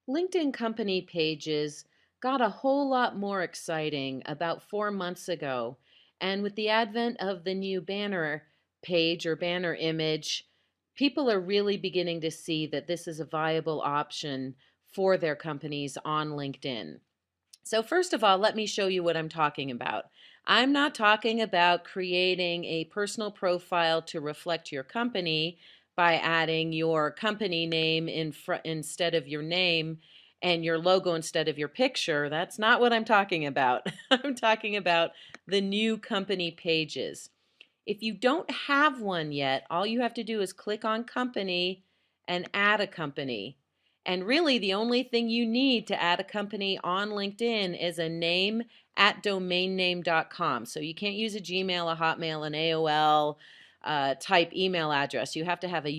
LinkedIn company pages got a whole lot more exciting about 4 months ago. And with the advent of the new banner page or banner image, people are really beginning to see that this is a viable option for their companies on LinkedIn. So, first of all, let me show you what I'm talking about. I'm not talking about creating a personal profile to reflect your company by adding your company name instead of your name and your logo instead of your picture. That's not what I'm talking about. I'm talking about the new company pages. If you don't have one yet, all you have to do is click on company and add a company. And really, the only thing you need to add a company on LinkedIn is a name at domainname.com. So you can't use a Gmail, a Hotmail, an AOL type email address. You have to have a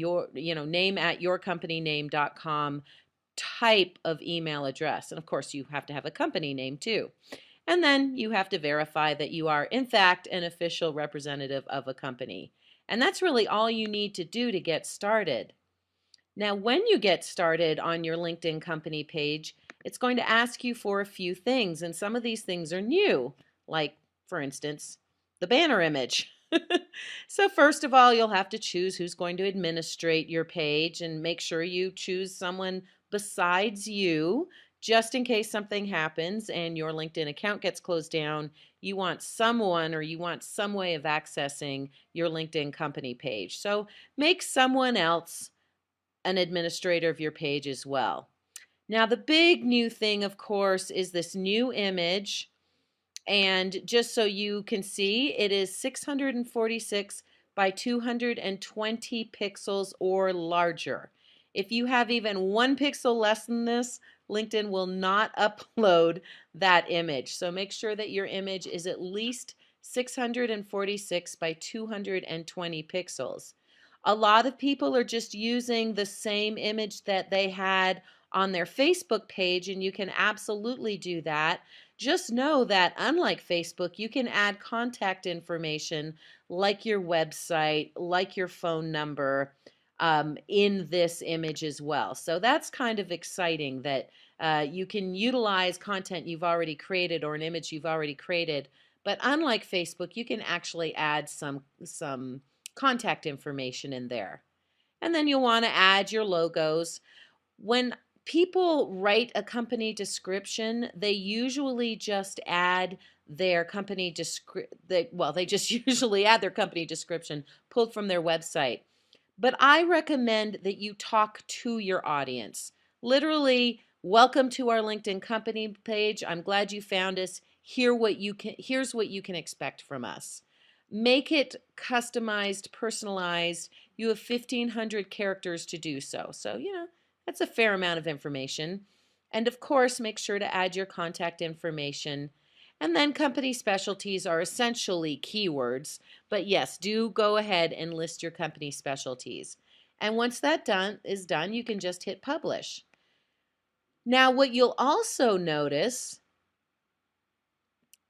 name at yourcompanyname.com type of email address. And of course, you have to have a company name too. And then you have to verify that you are, in fact, an official representative of a company. And that's really all you need to do to get started. Now, when you get started on your LinkedIn company page, it's going to ask you for a few things. And some of these things are new, like, for instance, the banner image. So, first of all, you'll have to choose who's going to administrate your page and make sure you choose someone besides you just in case something happens and your LinkedIn account gets closed down. You want someone or you want some way of accessing your LinkedIn company page. So, make someone else an administrator of your page as well. Now, the big new thing, of course, is this new image. And just so you can see, it is 646 by 220 pixels or larger. If you have even 1 pixel less than this, LinkedIn will not upload that image. So make sure that your image is at least 646 by 220 pixels. A lot of people are just using the same image that they had on their Facebook page, and you can absolutely do that. Just know that unlike Facebook, you can add contact information like your website, like your phone number in this image as well. So that's kind of exciting that you can utilize content you've already created or an image you've already created. But unlike Facebook, you can actually add some contact information in there. And then you'll want to add your logos. When people write a company description, they usually just add their company they just usually add their company description pulled from their website. But I recommend that you talk to your audience. Literally, welcome to our LinkedIn company page. I'm glad you found us. Here's what you can expect from us. Make it customized, personalized. You have 1,500 characters to do so. So, that's a fair amount of information. And of course, make sure to add your contact information. And then company specialties are essentially keywords. But yes, do go ahead and list your company specialties. And once that is done, you can just hit publish. Now, what you'll also notice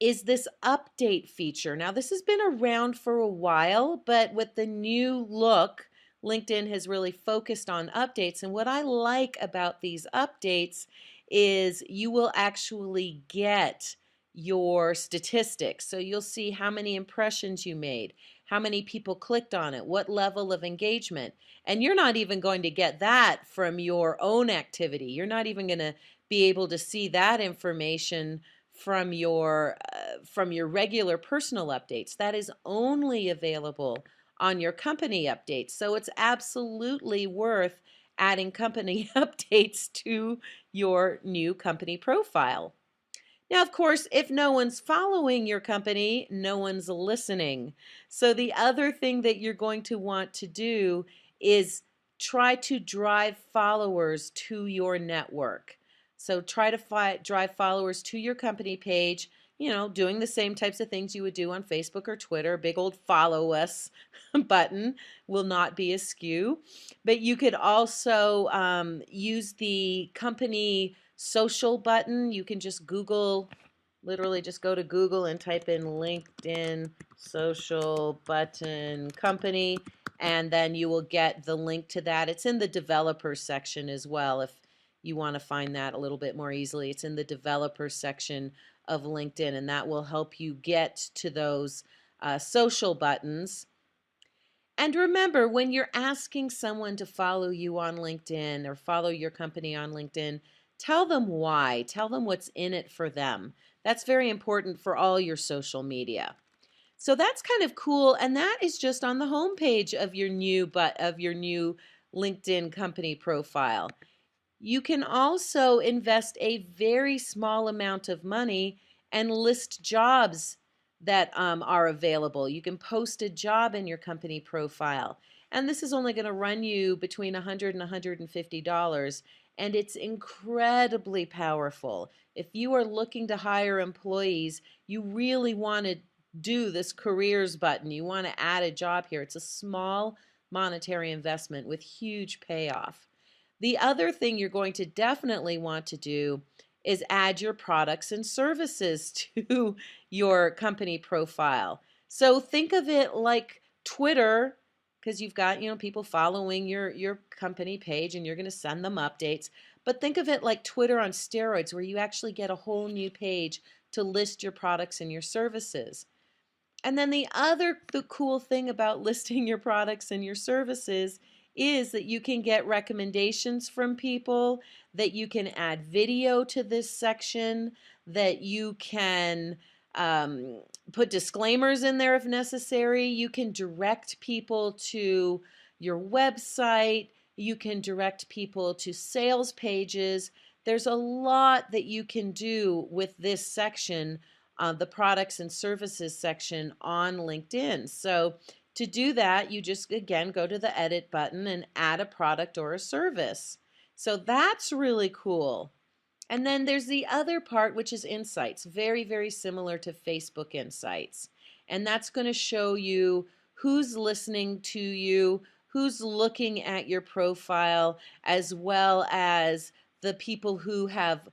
is this update feature. Now, this has been around for a while, but with the new look, LinkedIn has really focused on updates. And what I like about these updates is you will actually get your statistics. So you'll see how many impressions you made, how many people clicked on it, what level of engagement. And you're not even going to get that from your own activity. You're not even going to be able to see that information from your regular personal updates. That is only available on your company updates. So it's absolutely worth adding company updates to your new company profile. Now, of course, if no one's following your company, no one's listening. So the other thing that you're going to want to do is try to drive followers to your network. So try to drive followers to your company page, doing the same types of things you would do on Facebook or Twitter. Big old follow us button will not be askew. But you could also use the company social button. You can just literally just go to Google and type in LinkedIn social button company, and then you will get the link to that. It's in the developer section as well you want to find that a little bit more easily. It's in the developer section of LinkedIn, and that will help you get to those social buttons. And remember, when you're asking someone to follow you on LinkedIn or follow your company on LinkedIn, tell them why. Tell them what's in it for them. That's very important for all your social media. So that's kind of cool, and that is just on the home page of your new LinkedIn company profile. You can also invest a very small amount of money and list jobs that are available. You can post a job in your company profile. And this is only going to run you between $100 and $150. And it's incredibly powerful. If you are looking to hire employees, you really want to do this careers button. You want to add a job here. It's a small monetary investment with huge payoff. The other thing you're going to definitely want to do is add your products and services to your company profile. So think of it like Twitter, because you've got, people following your company page and you're going to send them updates. But think of it like Twitter on steroids, where you actually get a whole new page to list your products and your services. And then the cool thing about listing your products and your services is that you can get recommendations from people, that you can add video to this section, that you can put disclaimers in there if necessary. You can direct people to your website. You can direct people to sales pages. There's a lot that you can do with this section, the products and services section on LinkedIn. So to do that, you just, again, go to the edit button and add a product or a service. So that's really cool. And then there's the other part, which is Insights, very, very similar to Facebook Insights. And that's going to show you who's listening to you, who's looking at your profile, as well as the people who have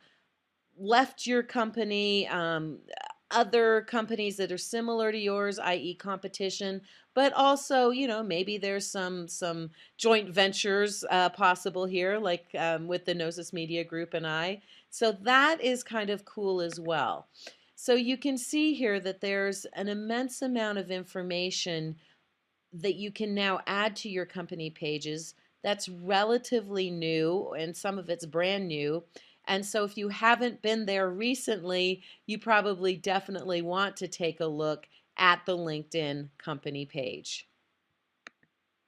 left your company, other companies that are similar to yours, i.e. competition, but also, maybe there's some joint ventures possible here, like with the Gnosis Media Group and I. So that is kind of cool as well. So you can see here that there's an immense amount of information that you can now add to your company pages that's relatively new, and some of it's brand new. And so if you haven't been there recently, you probably definitely want to take a look at the LinkedIn company page.